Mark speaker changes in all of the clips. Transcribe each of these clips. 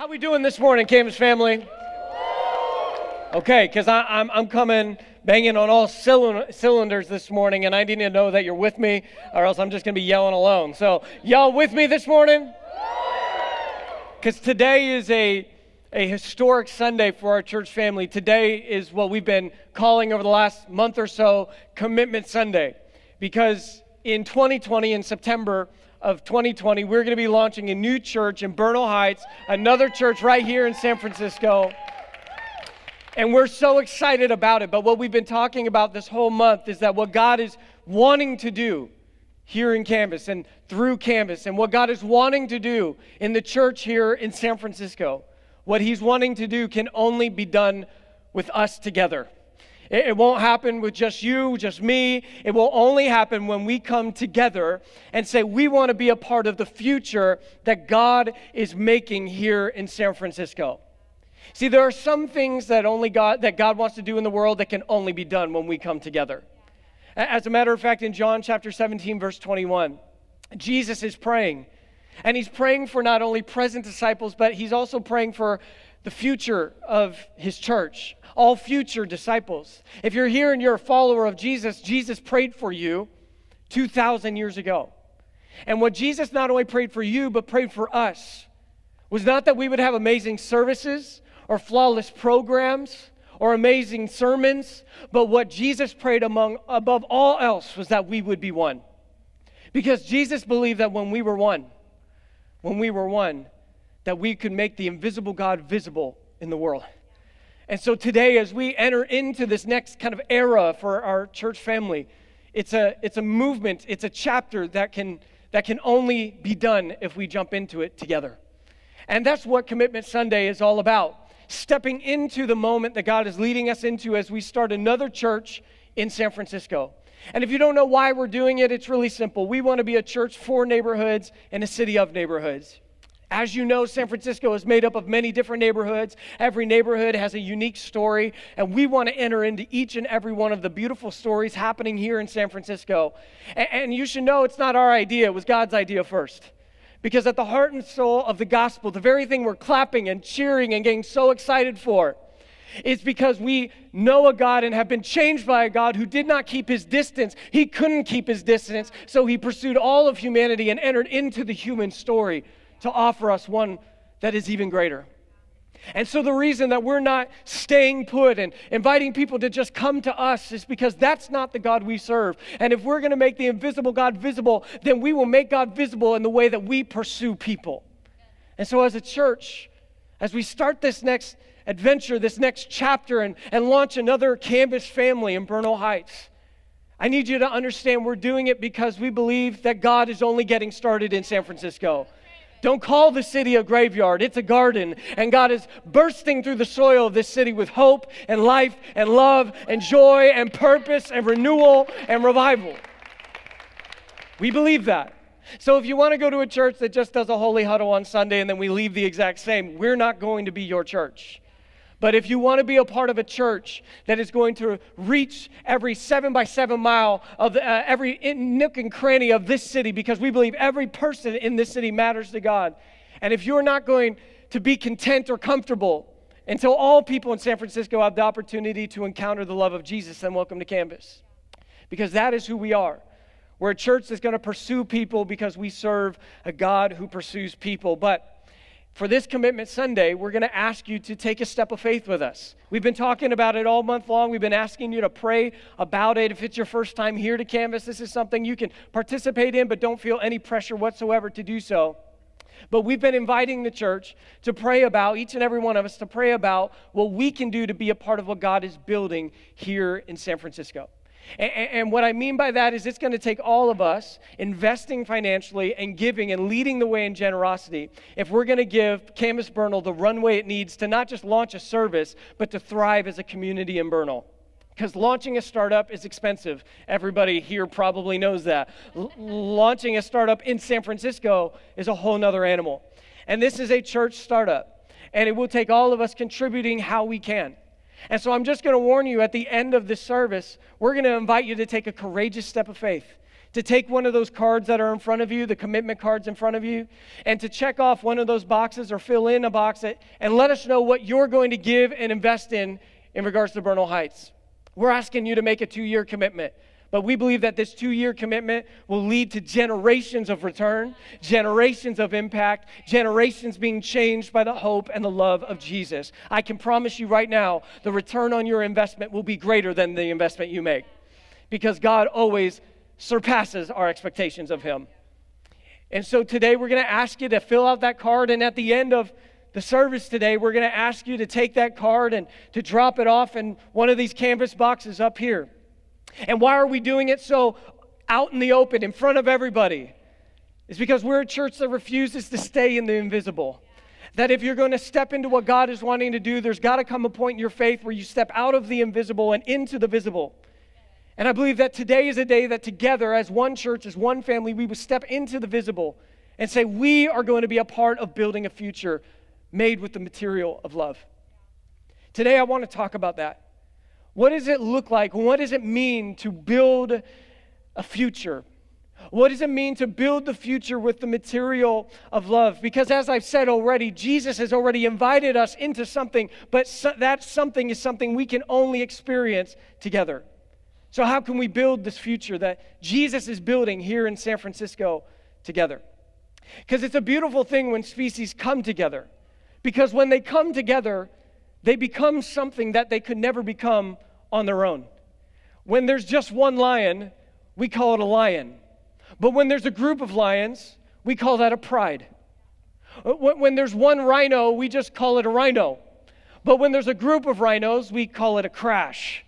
Speaker 1: How we doing this morning, Campus family? Okay, because I'm coming banging on all cylinders this morning, and I need to know that you're with me, or else I'm just going to be yelling alone. So, y'all with me this morning? Because today is a historic Sunday for our church family. Today is what we've been calling over the last month or so Commitment Sunday. Because in 2020, in September of 2020, we're going to be launching a new church in Bernal Heights, another church right here in San Francisco. And we're so excited about it. But what we've been talking about this whole month is that what God is wanting to do here in Campus and through Campus, and what God is wanting to do in the church here in San Francisco, what He's wanting to do can only be done with us together. It won't happen with just you, just me. It will only happen when we come together and say we want to be a part of the future that God is making here in San Francisco. See, there are some things that God wants to do in the world that can only be done when we come together. As a matter of fact, in John chapter 17, verse 21, Jesus is praying. And He's praying for not only present disciples, but He's also praying for the future of His church, all future disciples. If you're here and you're a follower of Jesus, Jesus prayed for you 2,000 years ago. And what Jesus not only prayed for you, but prayed for us, was not that we would have amazing services or flawless programs or amazing sermons, but what Jesus prayed above all else was that we would be one. Because Jesus believed that when we were one, that we could make the invisible God visible in the world. And so today, as we enter into this next kind of era for our church family, it's a movement, it's a chapter that can only be done if we jump into it together. And that's what Commitment Sunday is all about. Stepping into the moment that God is leading us into as we start another church in San Francisco. And if you don't know why we're doing it, it's really simple. We want to be a church for neighborhoods and a city of neighborhoods. As you know, San Francisco is made up of many different neighborhoods. Every neighborhood has a unique story, and we want to enter into each and every one of the beautiful stories happening here in San Francisco. And you should know it's not our idea, it was God's idea first. Because at the heart and soul of the gospel, the very thing we're clapping and cheering and getting so excited for, is because we know a God and have been changed by a God who did not keep His distance. He couldn't keep His distance, so He pursued all of humanity and entered into the human story to offer us one that is even greater. And so the reason that we're not staying put and inviting people to just come to us is because that's not the God we serve. And if we're going to make the invisible God visible, then we will make God visible in the way that we pursue people. And so as a church, as we start this next adventure, this next chapter, and launch another Campus family in Bernal Heights, I need you to understand we're doing it because we believe that God is only getting started in San Francisco. Don't call the city a graveyard. It's a garden. And God is bursting through the soil of this city with hope and life and love and joy and purpose and renewal and revival. We believe that. So if you want to go to a church that just does a holy huddle on Sunday and then we leave the exact same, we're not going to be your church. But if you want to be a part of a church that is going to reach every 7x7 mile of every nook and cranny of this city, because we believe every person in this city matters to God. And if you're not going to be content or comfortable until all people in San Francisco have the opportunity to encounter the love of Jesus, then welcome to Campus. Because that is who we are. We're a church that's going to pursue people because we serve a God who pursues people. But for this Commitment Sunday, we're going to ask you to take a step of faith with us. We've been talking about it all month long. We've been asking you to pray about it. If it's your first time here to Campus, this is something you can participate in, but don't feel any pressure whatsoever to do so. But we've been inviting the church to pray about, each and every one of us, to pray about what we can do to be a part of what God is building here in San Francisco. And what I mean by that is it's going to take all of us investing financially and giving and leading the way in generosity if we're going to give Campus Bernal the runway it needs to not just launch a service, but to thrive as a community in Bernal. Because launching a startup is expensive. Everybody here probably knows that. Launching a startup in San Francisco is a whole nother animal. And this is a church startup. And it will take all of us contributing how we can. And so I'm just going to warn you, at the end of this service, we're going to invite you to take a courageous step of faith, to take one of those cards that are in front of you, the commitment cards in front of you, and to check off one of those boxes or fill in a box and let us know what you're going to give and invest in regards to Bernal Heights. We're asking you to make a 2-year commitment. But we believe that this 2-year commitment will lead to generations of return, generations of impact, generations being changed by the hope and the love of Jesus. I can promise you right now, the return on your investment will be greater than the investment you make, because God always surpasses our expectations of Him. And so today we're going to ask you to fill out that card, and at the end of the service today, we're going to ask you to take that card and to drop it off in one of these canvas boxes up here. And why are we doing it so out in the open, in front of everybody? It's because we're a church that refuses to stay in the invisible. That if you're going to step into what God is wanting to do, there's got to come a point in your faith where you step out of the invisible and into the visible. And I believe that today is a day that together, as one church, as one family, we would step into the visible and say, we are going to be a part of building a future made with the material of love. Today, I want to talk about that. What does it look like? What does it mean to build a future? What does it mean to build the future with the material of love? Because as I've said already, Jesus has already invited us into something, but that something is something we can only experience together. So how can we build this future that Jesus is building here in San Francisco together? Because it's a beautiful thing when species come together. Because when they come together, they become something that they could never become on their own. When there's just one lion, we call it a lion. But when there's a group of lions, we call that a pride. When there's one rhino, we just call it a rhino. But when there's a group of rhinos, we call it a crash.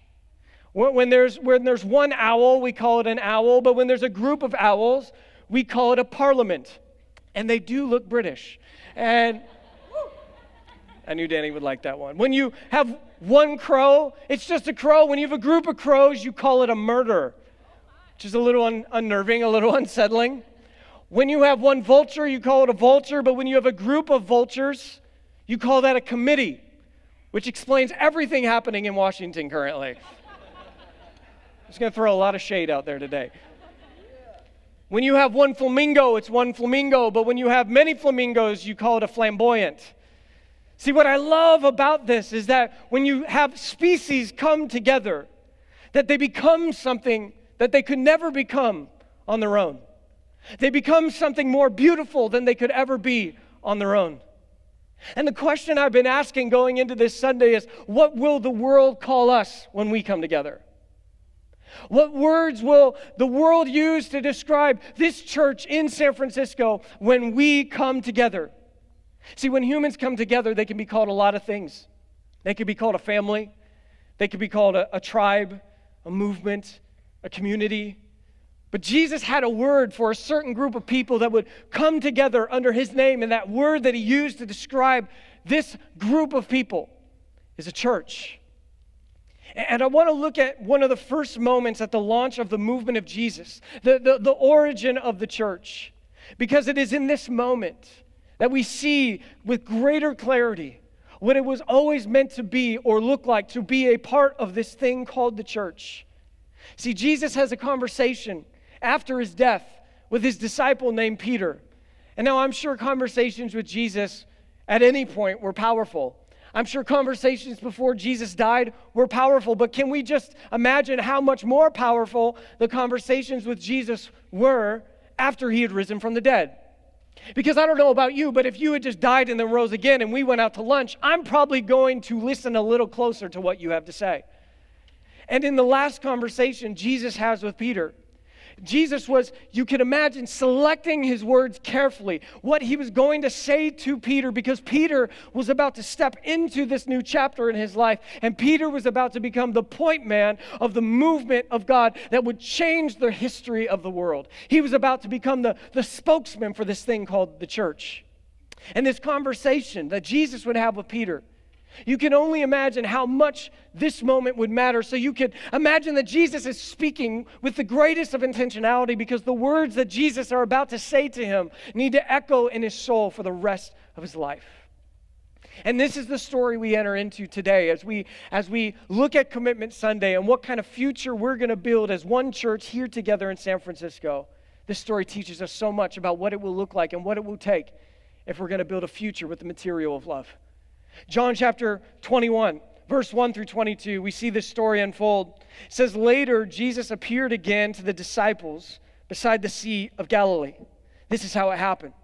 Speaker 1: When there's one owl, we call it an owl. But when there's a group of owls, we call it a parliament. And they do look British. And I knew Danny would like that one. When you have one crow, it's just a crow. When you have a group of crows, you call it a murder, which is a little unnerving, a little unsettling. When you have one vulture, you call it a vulture. But when you have a group of vultures, you call that a committee, which explains everything happening in Washington currently. I'm just going to throw a lot of shade out there today. When you have one flamingo, it's one flamingo. But when you have many flamingos, you call it a flamboyant. See, what I love about this is that when you have species come together, that they become something that they could never become on their own. They become something more beautiful than they could ever be on their own. And the question I've been asking going into this Sunday is, what will the world call us when we come together? What words will the world use to describe this church in San Francisco when we come together? See, when humans come together, they can be called a lot of things. They could be called a family. They could be called a tribe, a movement, a community. But Jesus had a word for a certain group of people that would come together under His name, and that word that He used to describe this group of people is a church. And I want to look at one of the first moments at the launch of the movement of Jesus, the origin of the church, because it is in this moment that we see with greater clarity what it was always meant to be or look like to be a part of this thing called the church. See, Jesus has a conversation after His death with His disciple named Peter. And now I'm sure conversations with Jesus at any point were powerful. I'm sure conversations before Jesus died were powerful, but can we just imagine how much more powerful the conversations with Jesus were after He had risen from the dead? Because I don't know about you, but if you had just died and then rose again and we went out to lunch, I'm probably going to listen a little closer to what you have to say. And in the last conversation Jesus has with Peter, Jesus was, you can imagine, selecting His words carefully, what He was going to say to Peter, because Peter was about to step into this new chapter in his life, and Peter was about to become the point man of the movement of God that would change the history of the world. He was about to become the spokesman for this thing called the church. And this conversation that Jesus would have with Peter, you can only imagine how much this moment would matter. So you could imagine that Jesus is speaking with the greatest of intentionality, because the words that Jesus are about to say to him need to echo in his soul for the rest of his life. And this is the story we enter into today as we look at Commitment Sunday and what kind of future we're going to build as one church here together in San Francisco. This story teaches us so much about what it will look like and what it will take if we're going to build a future with the material of love. John chapter 21, verse 1 through 22, we see this story unfold. It says, later, Jesus appeared again to the disciples beside the Sea of Galilee. This is how it happened.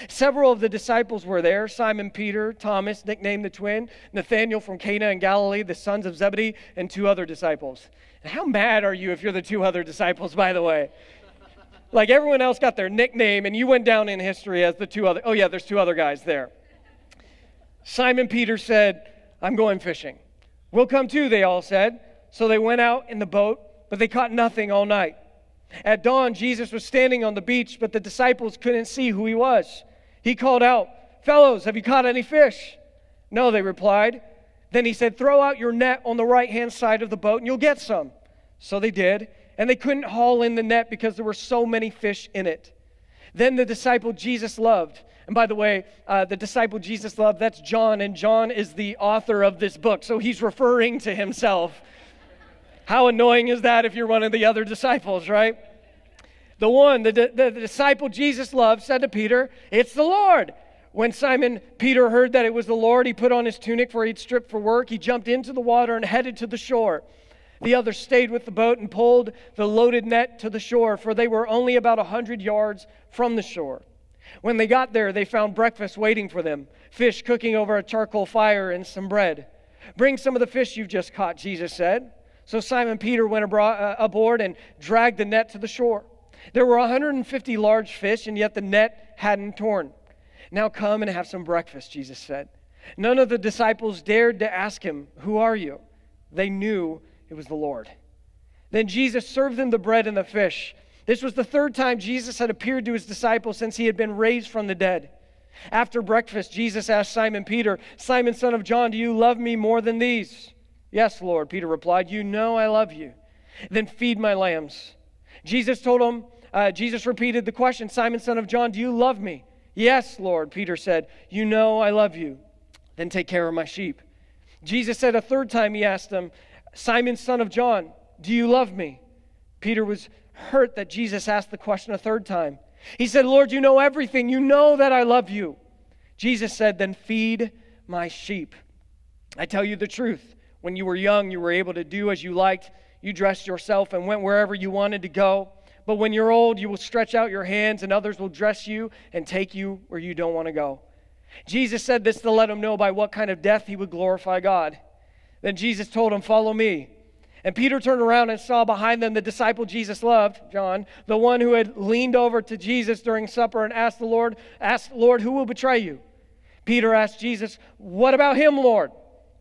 Speaker 1: Several of the disciples were there: Simon Peter, Thomas, nicknamed the twin, Nathanael from Cana in Galilee, the sons of Zebedee, and 2 other disciples. And how mad are you if you're the 2 other disciples, by the way? Like everyone else got their nickname, and you went down in history as the 2 other. Oh yeah, there's 2 other guys there. Simon Peter said, I'm going fishing. We'll come too, they all said. So they went out in the boat, but they caught nothing all night. At dawn, Jesus was standing on the beach, but the disciples couldn't see who he was. He called out, fellows, have you caught any fish? No, they replied. Then he said, throw out your net on the right-hand side of the boat and you'll get some. So they did, and they couldn't haul in the net because there were so many fish in it. Then the disciple Jesus loved, and by the way, the disciple Jesus loved, that's John, and John is the author of this book, so he's referring to himself. How annoying is that if you're one of the other disciples, right? The disciple Jesus loved said to Peter, it's the Lord. When Simon Peter heard that it was the Lord, he put on his tunic, for he'd stripped for work. He jumped into the water and headed to the shore. The others stayed with the boat and pulled the loaded net to the shore, for they were only about 100 yards from the shore. When they got there, they found breakfast waiting for them, fish cooking over a charcoal fire and some bread. Bring some of the fish you've just caught, Jesus said. So Simon Peter went aboard and dragged the net to the shore. There were 150 large fish, and yet the net hadn't torn. Now come and have some breakfast, Jesus said. None of the disciples dared to ask him, who are you? They knew it was the Lord. Then Jesus served them the bread and the fish. This was the 3rd time Jesus had appeared to his disciples since he had been raised from the dead. After breakfast, Jesus asked Simon Peter, Simon, son of John, do you love me more than these? Yes, Lord, Peter replied, you know I love you. Then feed my lambs. Jesus repeated the question, Simon, son of John, do you love me? Yes, Lord, Peter said, you know I love you. Then take care of my sheep. Jesus said a 3rd time, he asked him, Simon, son of John, do you love me? Peter was hurt that Jesus asked the question a 3rd time. He said, Lord, you know everything. You know that I love you. Jesus said, then feed my sheep. I tell you the truth. When you were young, you were able to do as you liked. You dressed yourself and went wherever you wanted to go. But when you're old, you will stretch out your hands and others will dress you and take you where you don't want to go. Jesus said this to let him know by what kind of death he would glorify God. Then Jesus told him, follow me. And Peter turned around and saw behind them the disciple Jesus loved, John, the one who had leaned over to Jesus during supper and asked, Lord, who will betray you? Peter asked Jesus, what about him, Lord?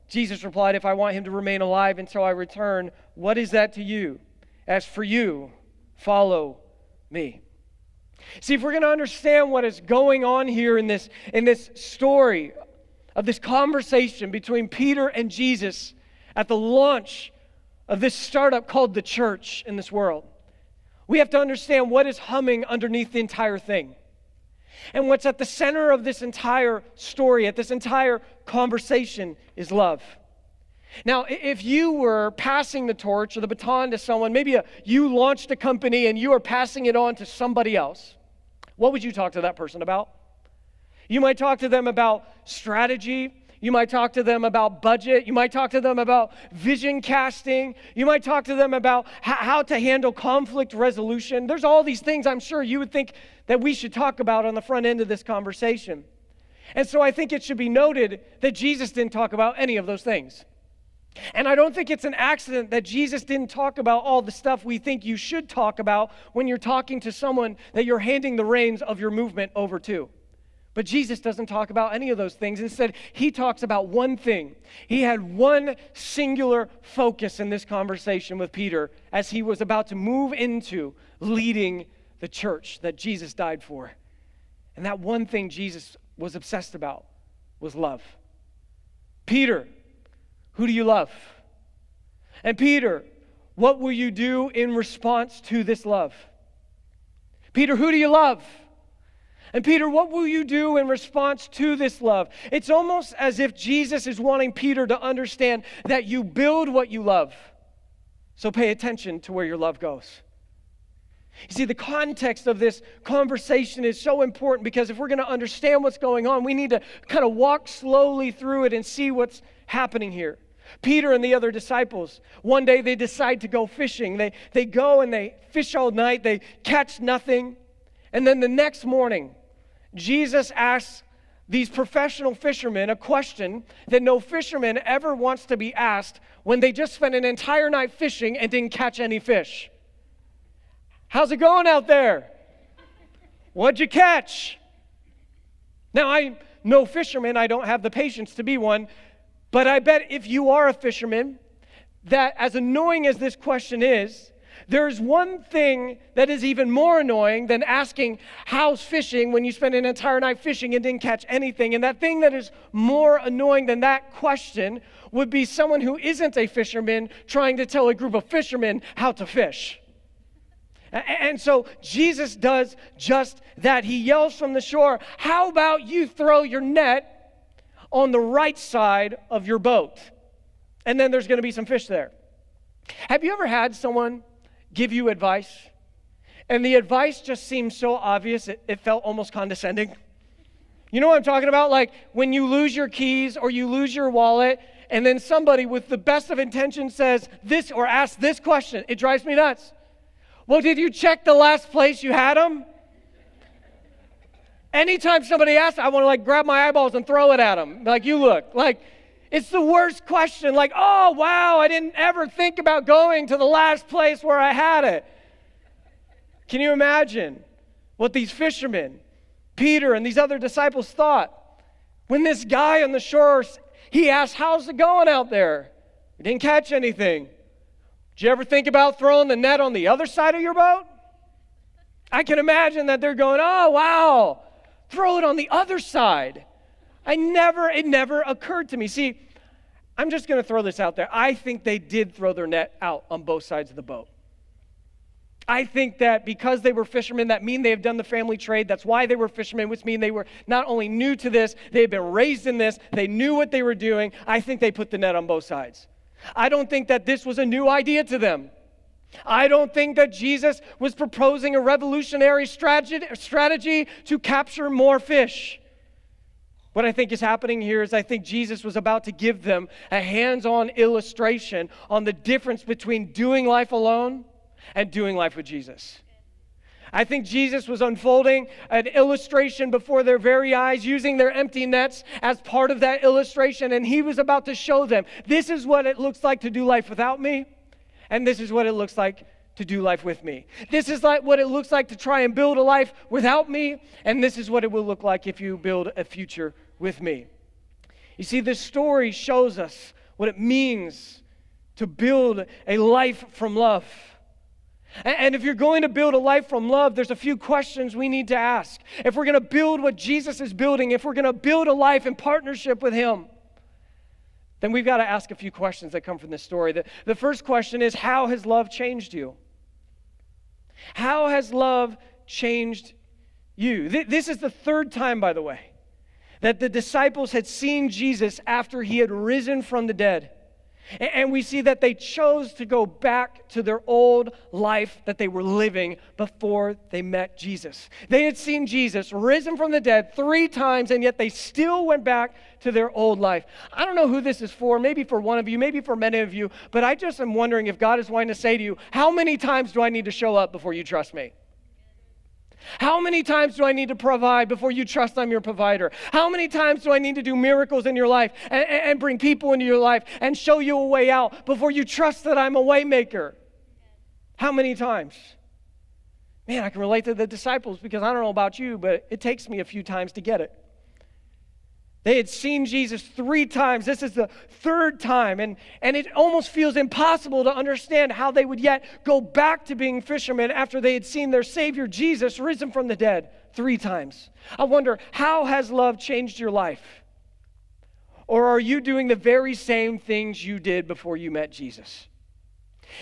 Speaker 1: Jesus replied, if I want him to remain alive until I return, what is that to you? As for you, follow me. See, if we're going to understand what is going on here in this story of this conversation between Peter and Jesus at the launch of this startup called the church in this world, we have to understand what is humming underneath the entire thing. And what's at the center of this entire story, at this entire conversation, is love. Now, if you were passing the torch or the baton to someone, maybe you launched a company and you are passing it on to somebody else, what would you talk to that person about? You might talk to them about strategy. You might talk to them about budget. You might talk to them about vision casting. You might talk to them about how to handle conflict resolution. There's all these things I'm sure you would think that we should talk about on the front end of this conversation. And so I think it should be noted that Jesus didn't talk about any of those things. And I don't think it's an accident that Jesus didn't talk about all the stuff we think you should talk about when you're talking to someone that you're handing the reins of your movement over to. But Jesus doesn't talk about any of those things. Instead, he talks about one thing. He had one singular focus in this conversation with Peter as he was about to move into leading the church that Jesus died for. And that one thing Jesus was obsessed about was love. Peter, who do you love? And Peter, what will you do in response to this love? Peter, who do you love? And Peter, what will you do in response to this love? It's almost as if Jesus is wanting Peter to understand that you build what you love. So pay attention to where your love goes. You see, the context of this conversation is so important because if we're going to understand what's going on, we need to kind of walk slowly through it and see what's happening here. Peter and the other disciples, one day they decide to go fishing. They go and they fish all night. They catch nothing. And then the next morning, Jesus asks these professional fishermen a question that no fisherman ever wants to be asked when they just spent an entire night fishing and didn't catch any fish. How's it going out there? What'd you catch? Now, I'm no fisherman. I don't have the patience to be one. But I bet if you are a fisherman, that as annoying as this question is, there's one thing that is even more annoying than asking, how's fishing, when you spend an entire night fishing and didn't catch anything. And that thing that is more annoying than that question would be someone who isn't a fisherman trying to tell a group of fishermen how to fish. And so Jesus does just that. He yells from the shore, how about you throw your net on the right side of your boat? And then there's going to be some fish there. Have you ever had someone give you advice, and the advice just seemed so obvious, it felt almost condescending? You know what I'm talking about? Like when you lose your keys or you lose your wallet, and then somebody with the best of intentions says this or asks this question. It drives me nuts. Well, did you check the last place you had them? Anytime somebody asks, I want to like grab my eyeballs and throw it at them. Like, you look. Like, it's the worst question. Like, oh, wow, I didn't ever think about going to the last place where I had it. Can you imagine what these fishermen, Peter and these other disciples, thought when this guy on the shore, he asked, how's it going out there? We didn't catch anything. Did you ever think about throwing the net on the other side of your boat? I can imagine that they're going, oh, wow, throw it on the other side. It never occurred to me. See, I'm just going to throw this out there. I think they did throw their net out on both sides of the boat. I think that because they were fishermen, that mean they have done the family trade. That's why they were fishermen, which mean they were not only new to this, they had been raised in this, they knew what they were doing. I think they put the net on both sides. I don't think that this was a new idea to them. I don't think that Jesus was proposing a revolutionary strategy to capture more fish. What I think is happening here is I think Jesus was about to give them a hands-on illustration on the difference between doing life alone and doing life with Jesus. I think Jesus was unfolding an illustration before their very eyes, using their empty nets as part of that illustration, and he was about to show them, this is what it looks like to do life without me, and this is what it looks like to do life with me. This is like what it looks like to try and build a life without me, and this is what it will look like if you build a future with me. You see, this story shows us what it means to build a life from love. And if you're going to build a life from love, there's a few questions we need to ask. If we're going to build what Jesus is building, if we're going to build a life in partnership with him, then we've got to ask a few questions that come from this story. The first question is, how has love changed you? How has love changed you? This is the third time, by the way, that the disciples had seen Jesus after he had risen from the dead. And we see that they chose to go back to their old life that they were living before they met Jesus. They had seen Jesus risen from the dead 3 times, and yet they still went back to their old life. I don't know who this is for, maybe for one of you, maybe for many of you, but I just am wondering if God is wanting to say to you, how many times do I need to show up before you trust me? How many times do I need to provide before you trust I'm your provider? How many times do I need to do miracles in your life and bring people into your life and show you a way out before you trust that I'm a way maker? How many times? Man, I can relate to the disciples because I don't know about you, but it takes me a few times to get it. They had seen Jesus 3 times. This is the 3rd time. And it almost feels impossible to understand how they would yet go back to being fishermen after they had seen their Savior Jesus risen from the dead 3 times. I wonder, how has love changed your life? Or are you doing the very same things you did before you met Jesus?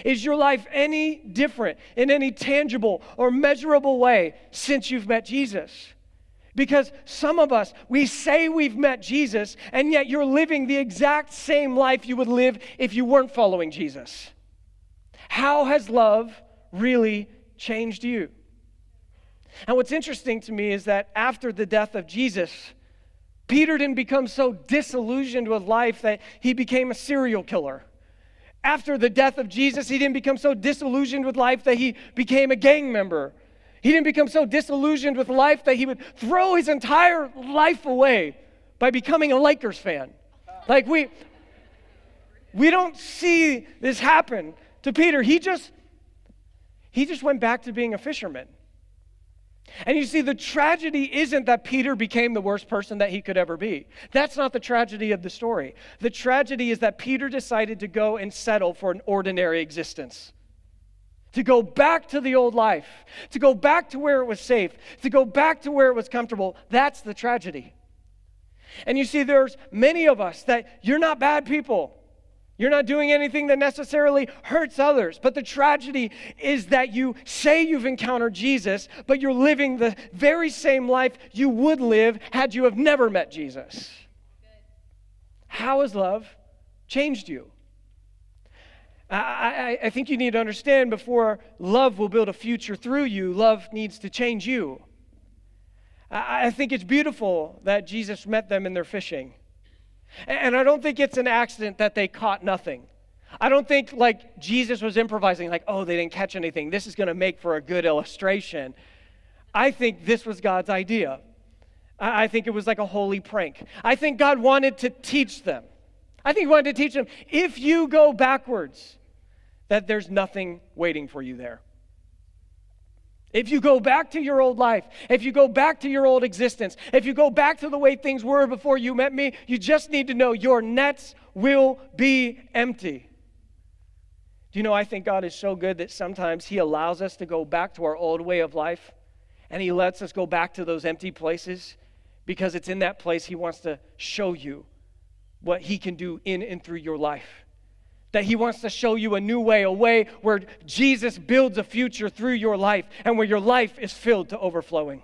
Speaker 1: Is your life any different in any tangible or measurable way since you've met Jesus? Because some of us, we say we've met Jesus, and yet you're living the exact same life you would live if you weren't following Jesus. How has love really changed you? And what's interesting to me is that after the death of Jesus, Peter didn't become so disillusioned with life that he became a serial killer. After the death of Jesus, he didn't become so disillusioned with life that he became a gang member. He didn't become so disillusioned with life that he would throw his entire life away by becoming a Lakers fan. Like we don't see this happen to Peter. He just went back to being a fisherman. And you see, the tragedy isn't that Peter became the worst person that he could ever be. That's not the tragedy of the story. The tragedy is that Peter decided to go and settle for an ordinary existence. To go back to the old life, to go back to where it was safe, to go back to where it was comfortable. That's the tragedy. And you see, there's many of us that you're not bad people. You're not doing anything that necessarily hurts others. But the tragedy is that you say you've encountered Jesus, but you're living the very same life you would live had you have never met Jesus. How has love changed you? I think you need to understand, before love will build a future through you, love needs to change you. I think it's beautiful that Jesus met them in their fishing. And I don't think it's an accident that they caught nothing. I don't think like Jesus was improvising, like, oh, they didn't catch anything. This is going to make for a good illustration. I think this was God's idea. I think it was like a holy prank. I think God wanted to teach them. I think he wanted to teach them, if you go backwards, that there's nothing waiting for you there. If you go back to your old life, if you go back to your old existence, if you go back to the way things were before you met me, you just need to know your nets will be empty. Do you know, I think God is so good that sometimes he allows us to go back to our old way of life, and he lets us go back to those empty places, because it's in that place he wants to show you what he can do in and through your life. That he wants to show you a new way, a way where Jesus builds a future through your life and where your life is filled to overflowing.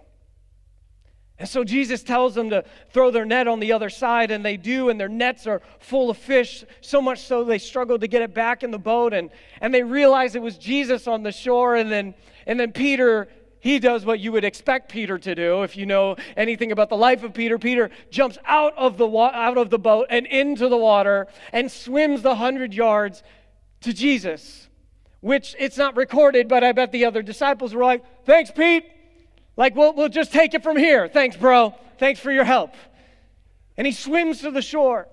Speaker 1: And so Jesus tells them to throw their net on the other side, and they do, and their nets are full of fish, so much so they struggle to get it back in the boat, and they realize it was Jesus on the shore, and then Peter, he does what you would expect Peter to do. If you know anything about the life of Peter, Peter jumps out of the boat and into the water and swims the 100 yards to Jesus, which it's not recorded, but I bet the other disciples were like, thanks, Pete. Like, we'll just take it from here. Thanks, bro. Thanks for your help. And he swims to the shore.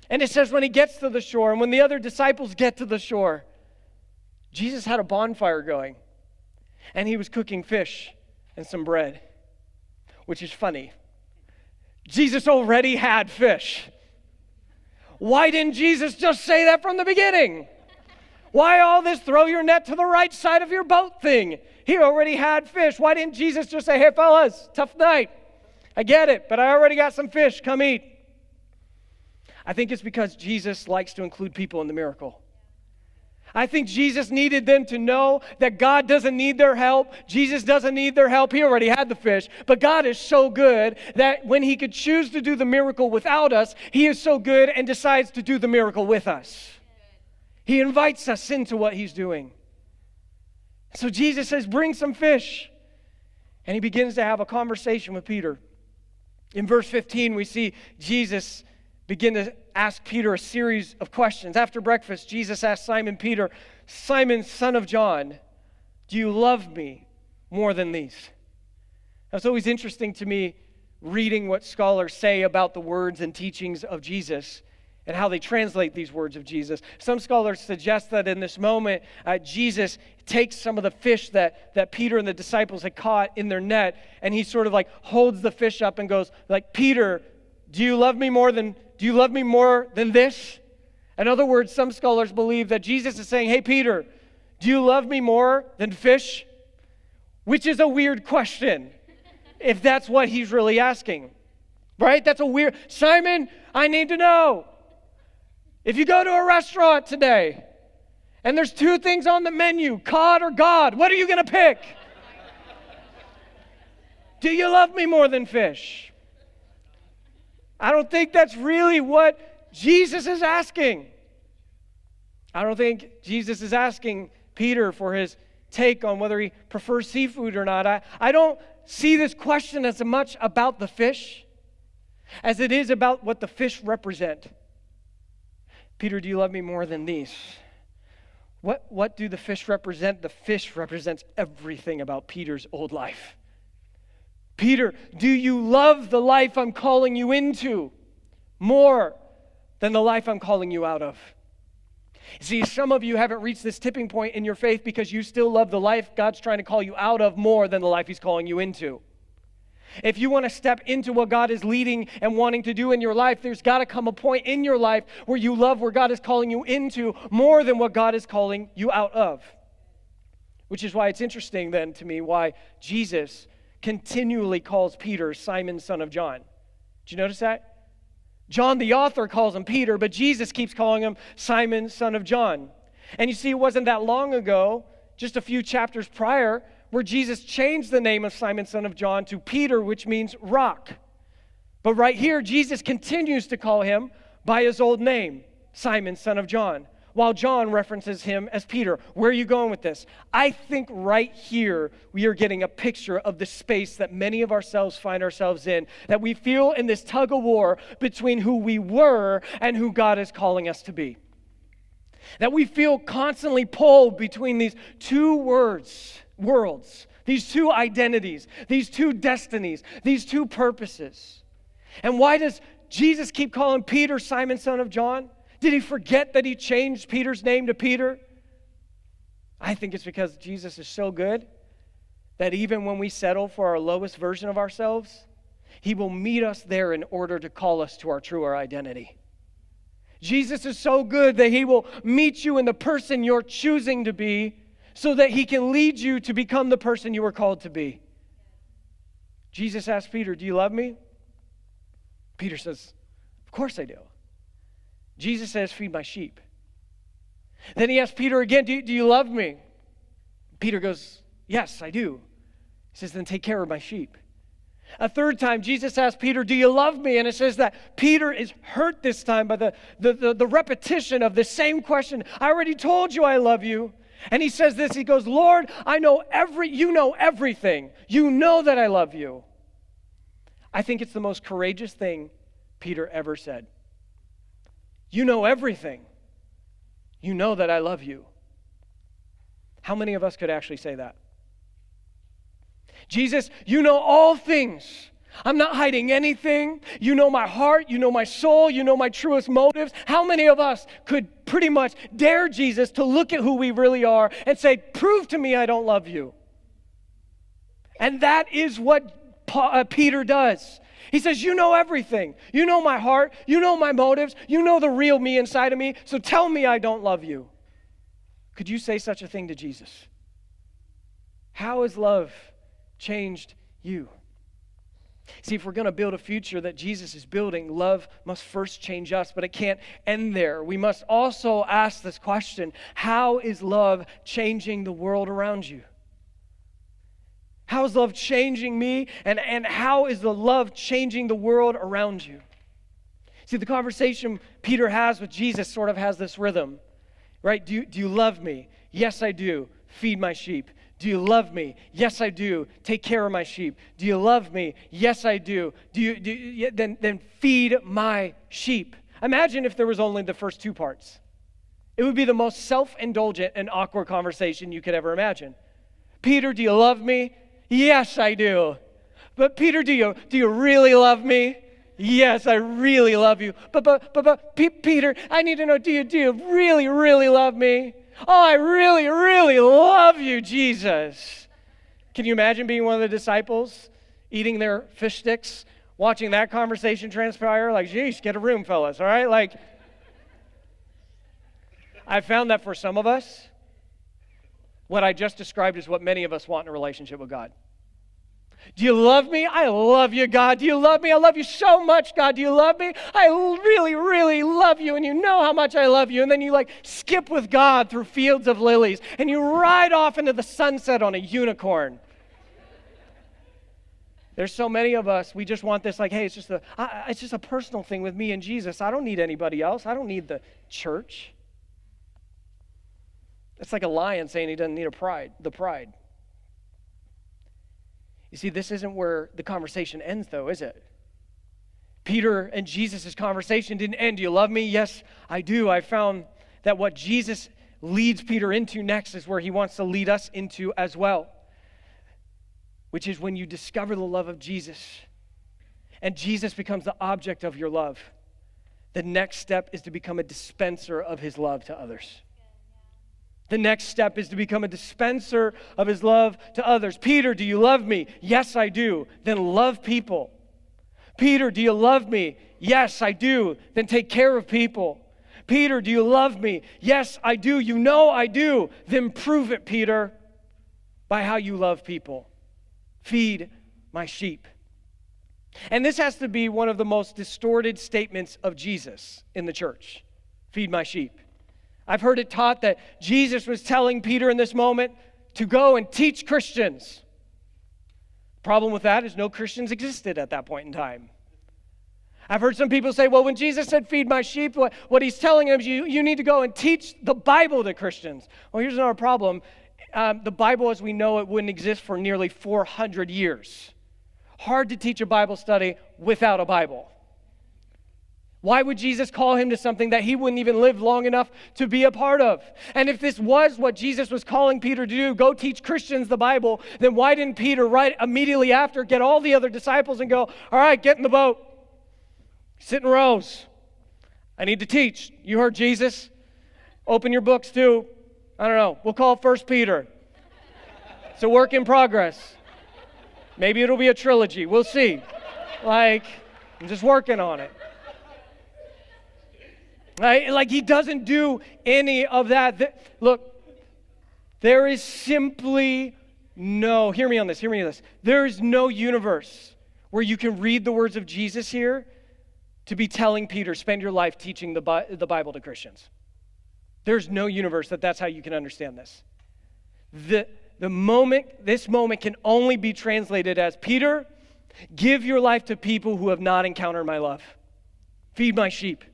Speaker 1: And it says when he gets to the shore, and when the other disciples get to the shore, Jesus had a bonfire going. And he was cooking fish and some bread, which is funny. Jesus already had fish. Why didn't Jesus just say that from the beginning? Why all this throw your net to the right side of your boat thing? He already had fish. Why didn't Jesus just say, hey, fellas, tough night. I get it, but I already got some fish. Come eat. I think it's because Jesus likes to include people in the miracle. I think Jesus needed them to know that God doesn't need their help. Jesus doesn't need their help. He already had the fish. But God is so good that when he could choose to do the miracle without us, he is so good and decides to do the miracle with us. He invites us into what he's doing. So Jesus says, bring some fish. And he begins to have a conversation with Peter. In verse 15, we see Jesus begin to ask Peter a series of questions. After breakfast, Jesus asked Simon Peter, Simon, son of John, do you love me more than these? Now, it's always interesting to me reading what scholars say about the words and teachings of Jesus and how they translate these words of Jesus. Some scholars suggest that in this moment, Jesus takes some of the fish that Peter and the disciples had caught in their net, and he sort of like holds the fish up and goes, like, Peter, do you love me more than this? In other words, some scholars believe that Jesus is saying, hey, Peter, do you love me more than fish? Which is a weird question, if that's what he's really asking. Right? That's a weird, Simon, I need to know. If you go to a restaurant today, and there's two things on the menu, cod or God, what are you going to pick? Do you love me more than fish? I don't think that's really what Jesus is asking. I don't think Jesus is asking Peter for his take on whether he prefers seafood or not. I don't see this question as much about the fish as it is about what the fish represent. Peter, do you love me more than these? What do the fish represent? The fish represents everything about Peter's old life. Peter, do you love the life I'm calling you into more than the life I'm calling you out of? See, some of you haven't reached this tipping point in your faith because you still love the life God's trying to call you out of more than the life He's calling you into. If you want to step into what God is leading and wanting to do in your life, there's got to come a point in your life where you love where God is calling you into more than what God is calling you out of. Which is why it's interesting then to me why Jesus continually calls Peter Simon, son of John. Did you notice that? John the author calls him Peter, but Jesus keeps calling him Simon, son of John. And you see, it wasn't that long ago, just a few chapters prior, where Jesus changed the name of Simon, son of John to Peter, which means rock. But right here, Jesus continues to call him by his old name, Simon, son of John, while John references him as Peter. Where are you going with this? I think right here we are getting a picture of the space that many of ourselves find ourselves in, that we feel in this tug of war between who we were and who God is calling us to be. That we feel constantly pulled between these two worlds, these two identities, these two destinies, these two purposes. And why does Jesus keep calling Peter Simon, son of John? Did he forget that he changed Peter's name to Peter? I think it's because Jesus is so good that even when we settle for our lowest version of ourselves, he will meet us there in order to call us to our truer identity. Jesus is so good that he will meet you in the person you're choosing to be so that he can lead you to become the person you were called to be. Jesus asked Peter, do you love me? Peter says, of course I do. Jesus says, feed my sheep. Then he asked Peter again, do you love me? Peter goes, yes, I do. He says, then take care of my sheep. A third time, Jesus asked Peter, do you love me? And it says that Peter is hurt this time by the repetition of the same question. I already told you I love you. And he says this, he goes, Lord, you know everything. You know that I love you. I think it's the most courageous thing Peter ever said. You know everything. You know that I love you. How many of us could actually say that? Jesus, you know all things. I'm not hiding anything. You know my heart. You know my soul. You know my truest motives. How many of us could pretty much dare Jesus to look at who we really are and say, prove to me I don't love you? And that is what Peter does. He says, you know everything. You know my heart. You know my motives. You know the real me inside of me. So tell me I don't love you. Could you say such a thing to Jesus? How has love changed you? See, if we're going to build a future that Jesus is building, love must first change us, but it can't end there. We must also ask this question, how is love changing the world around you? How is love changing me, and how is the love changing the world around you? See, the conversation Peter has with Jesus sort of has this rhythm, right? Do you love me? Yes, I do. Feed my sheep. Do you love me? Yes, I do. Take care of my sheep. Do you love me? Yes, I do. Then feed my sheep. Imagine if there was only the first two parts. It would be the most self-indulgent and awkward conversation you could ever imagine. Peter, do you love me? Yes, I do. But Peter, do you really love me? Yes, I really love you. But Peter, I need to know, do you really, really love me? Oh, I really, really love you, Jesus. Can you imagine being one of the disciples, eating their fish sticks, watching that conversation transpire? Like, geez, get a room, fellas, all right? Like, I found that for some of us, what I just described is what many of us want in a relationship with God. Do you love me? I love you, God. Do you love me? I love you so much, God. Do you love me? I really, really love you, and you know how much I love you. And then you skip with God through fields of lilies, and you ride off into the sunset on a unicorn. There's so many of us, we just want this like, hey, it's just a personal thing with me and Jesus. I don't need anybody else. I don't need the church. It's like a lion saying he doesn't need the pride. You see, this isn't where the conversation ends, though, is it? Peter and Jesus' conversation didn't end. Do you love me? Yes, I do. I found that what Jesus leads Peter into next is where he wants to lead us into as well, which is when you discover the love of Jesus and Jesus becomes the object of your love. The next step is to become a dispenser of his love to others. The next step is to become a dispenser of his love to others. Peter, do you love me? Yes, I do. Then love people. Peter, do you love me? Yes, I do. Then take care of people. Peter, do you love me? Yes, I do. You know I do. Then prove it, Peter, by how you love people. Feed my sheep. And this has to be one of the most distorted statements of Jesus in the church. Feed my sheep. I've heard it taught that Jesus was telling Peter in this moment to go and teach Christians. Problem with that is no Christians existed at that point in time. I've heard some people say, well, when Jesus said, feed my sheep, what he's telling them is you need to go and teach the Bible to Christians. Well, here's another problem. The Bible as we know it wouldn't exist for nearly 400 years. Hard to teach a Bible study without a Bible. Why would Jesus call him to something that he wouldn't even live long enough to be a part of? And if this was what Jesus was calling Peter to do, go teach Christians the Bible, then why didn't Peter right immediately after get all the other disciples and go, all right, get in the boat. Sit in rows. I need to teach. You heard Jesus? Open your books too. I don't know. We'll call it 1 Peter. It's a work in progress. Maybe it'll be a trilogy. We'll see. I'm just working on it. Right? Like he doesn't do any of that. Look, there is simply no, hear me on this. There is no universe where you can read the words of Jesus here to be telling Peter, spend your life teaching the Bible to Christians. There's no universe that's how you can understand this. This moment can only be translated as, Peter, give your life to people who have not encountered my love. Feed my sheep.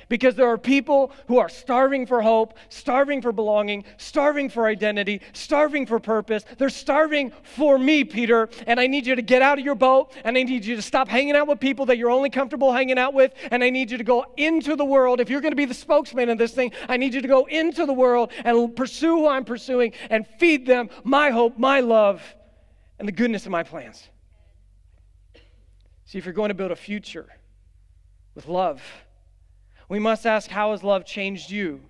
Speaker 1: Because there are people who are starving for hope, starving for belonging, starving for identity, starving for purpose. They're starving for me, Peter, and I need you to get out of your boat, and I need you to stop hanging out with people that you're only comfortable hanging out with, and I need you to go into the world. If you're going to be the spokesman of this thing, I need you to go into the world and pursue who I'm pursuing and feed them my hope, my love, and the goodness of my plans. See, if you're going to build a future with love, we must ask, how has love changed you?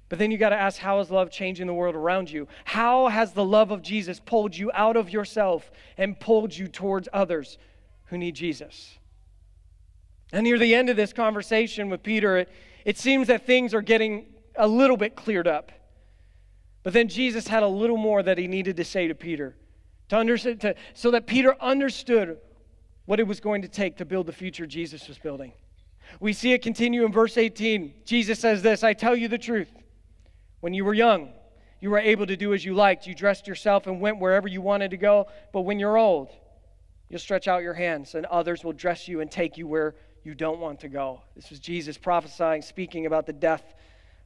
Speaker 1: But then you got to ask, how has love changing the world around you? How has the love of Jesus pulled you out of yourself and pulled you towards others who need Jesus? And near the end of this conversation with Peter, it seems that things are getting a little bit cleared up. But then Jesus had a little more that he needed to say to Peter so that Peter understood what it was going to take to build the future Jesus was building. We see it continue in verse 18. Jesus says this, I tell you the truth. When you were young, you were able to do as you liked. You dressed yourself and went wherever you wanted to go. But when you're old, you'll stretch out your hands and others will dress you and take you where you don't want to go. This was Jesus prophesying, speaking about the death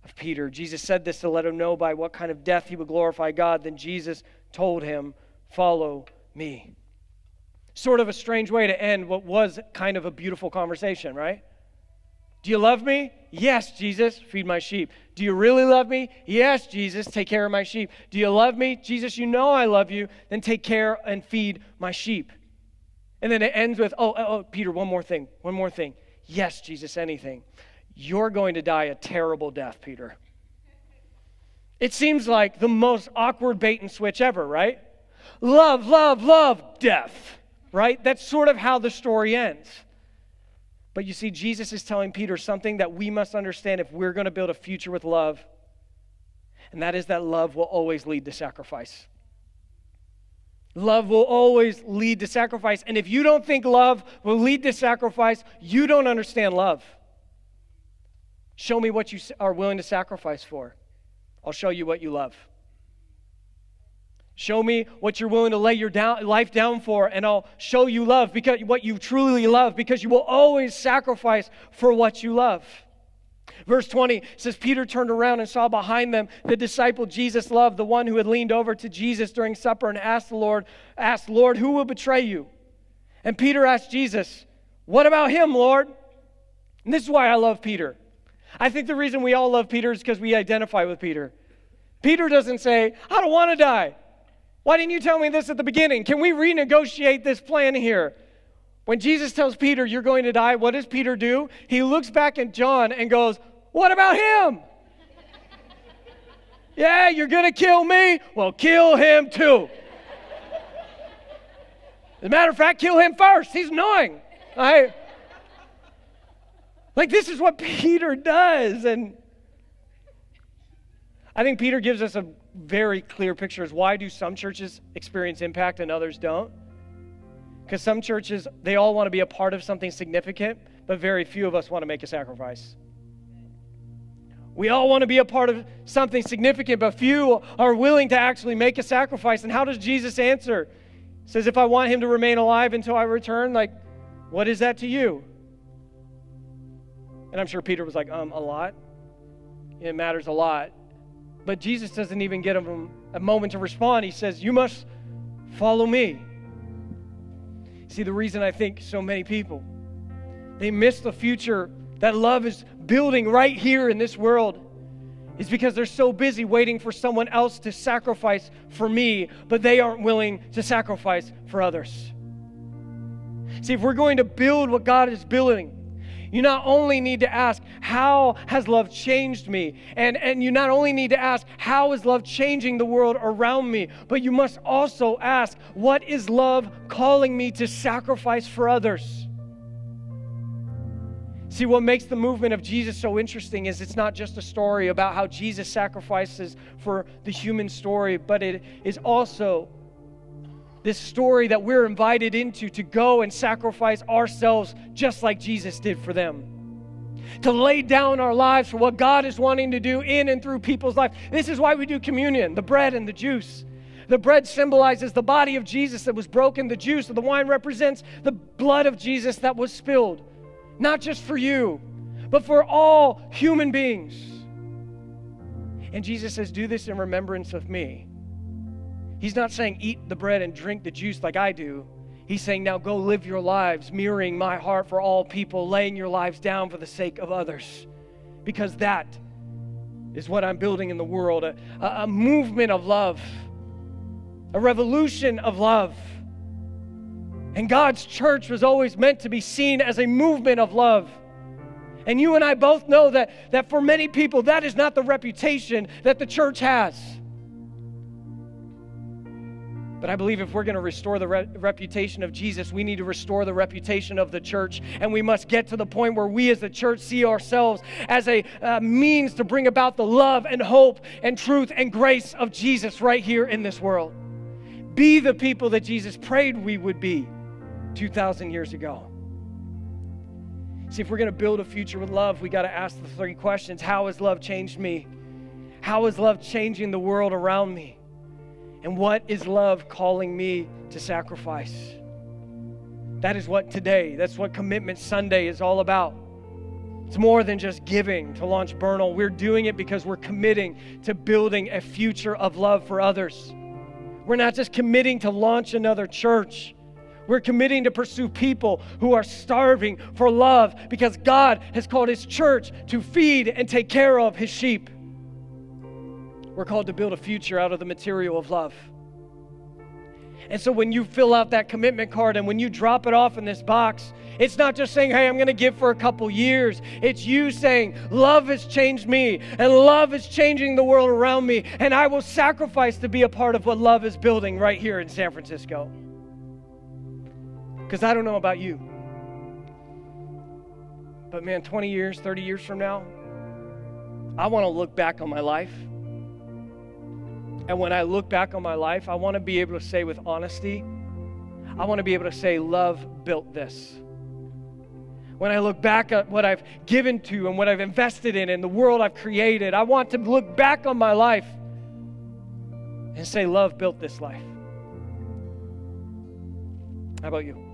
Speaker 1: of Peter. Jesus said this to let him know by what kind of death he would glorify God. Then Jesus told him, follow me. Sort of a strange way to end what was kind of a beautiful conversation, right? Do you love me? Yes, Jesus, feed my sheep. Do you really love me? Yes, Jesus, take care of my sheep. Do you love me? Jesus, you know I love you. Then take care and feed my sheep. And then it ends with, Peter, one more thing. Yes, Jesus, anything. You're going to die a terrible death, Peter. It seems like the most awkward bait and switch ever, right? Love, love, love, death, right? That's sort of how the story ends. But you see, Jesus is telling Peter something that we must understand if we're going to build a future with love. And that is that love will always lead to sacrifice. Love will always lead to sacrifice. And if you don't think love will lead to sacrifice, you don't understand love. Show me what you are willing to sacrifice for. I'll show you what you love. Show me what you're willing to lay your life down for, and I'll show you love, because what you truly love, because you will always sacrifice for what you love. Verse 20 says, Peter turned around and saw behind them the disciple Jesus loved, the one who had leaned over to Jesus during supper and asked, Lord, who will betray you? And Peter asked Jesus, what about him, Lord? And this is why I love Peter. I think the reason we all love Peter is because we identify with Peter. Peter doesn't say, I don't want to die. Why didn't you tell me this at the beginning? Can we renegotiate this plan here? When Jesus tells Peter, you're going to die, what does Peter do? He looks back at John and goes, what about him? Yeah, you're going to kill me? Well, kill him too. As a matter of fact, kill him first. He's annoying. This is what Peter does. And I think Peter gives us a very clear picture of why do some churches experience impact and others don't. Because some churches, they all want to be a part of something significant, but very few of us want to make a sacrifice. We all want to be a part of something significant, but few are willing to actually make a sacrifice. And how does Jesus answer? He says, if I want him to remain alive until I return, what is that to you? And I'm sure Peter was like, a lot. It matters a lot. But Jesus doesn't even give him a moment to respond. He says, you must follow me. See, the reason I think so many people, they miss the future that love is building right here in this world is because they're so busy waiting for someone else to sacrifice for me, but they aren't willing to sacrifice for others. See, if we're going to build what God is building, you not only need to ask, how has love changed me? And you not only need to ask, how is love changing the world around me? But you must also ask, what is love calling me to sacrifice for others? See, what makes the movement of Jesus so interesting is it's not just a story about how Jesus sacrifices for the human story, but it is also this story that we're invited into to go and sacrifice ourselves just like Jesus did for them. To lay down our lives for what God is wanting to do in and through people's lives. This is why we do communion, the bread and the juice. The bread symbolizes the body of Jesus that was broken. The juice of the wine represents the blood of Jesus that was spilled. Not just for you, but for all human beings. And Jesus says, do this in remembrance of me. He's not saying eat the bread and drink the juice like I do. He's saying now go live your lives mirroring my heart for all people, laying your lives down for the sake of others. Because that is what I'm building in the world, a movement of love, a revolution of love. And God's church was always meant to be seen as a movement of love. And you and I both know that for many people, that is not the reputation that the church has. But I believe if we're going to restore the reputation of Jesus, we need to restore the reputation of the church. And we must get to the point where we as the church see ourselves as a means to bring about the love and hope and truth and grace of Jesus right here in this world. Be the people that Jesus prayed we would be 2,000 years ago. See, if we're going to build a future with love, we got to ask the three questions. How has love changed me? How is love changing the world around me? And what is love calling me to sacrifice? That is what that's what Commitment Sunday is all about. It's more than just giving to launch Bernal. We're doing it because we're committing to building a future of love for others. We're not just committing to launch another church. We're committing to pursue people who are starving for love because God has called His church to feed and take care of His sheep. We're called to build a future out of the material of love. And so when you fill out that commitment card and when you drop it off in this box, it's not just saying, hey, I'm going to give for a couple years. It's you saying, love has changed me and love is changing the world around me, and I will sacrifice to be a part of what love is building right here in San Francisco. Because I don't know about you, but man, 20 years, 30 years from now, I want to look back on my life. And when I look back on my life, I want to be able to say with honesty, I want to be able to say, love built this. When I look back at what I've given to and what I've invested in and the world I've created, I want to look back on my life and say, love built this life. How about you?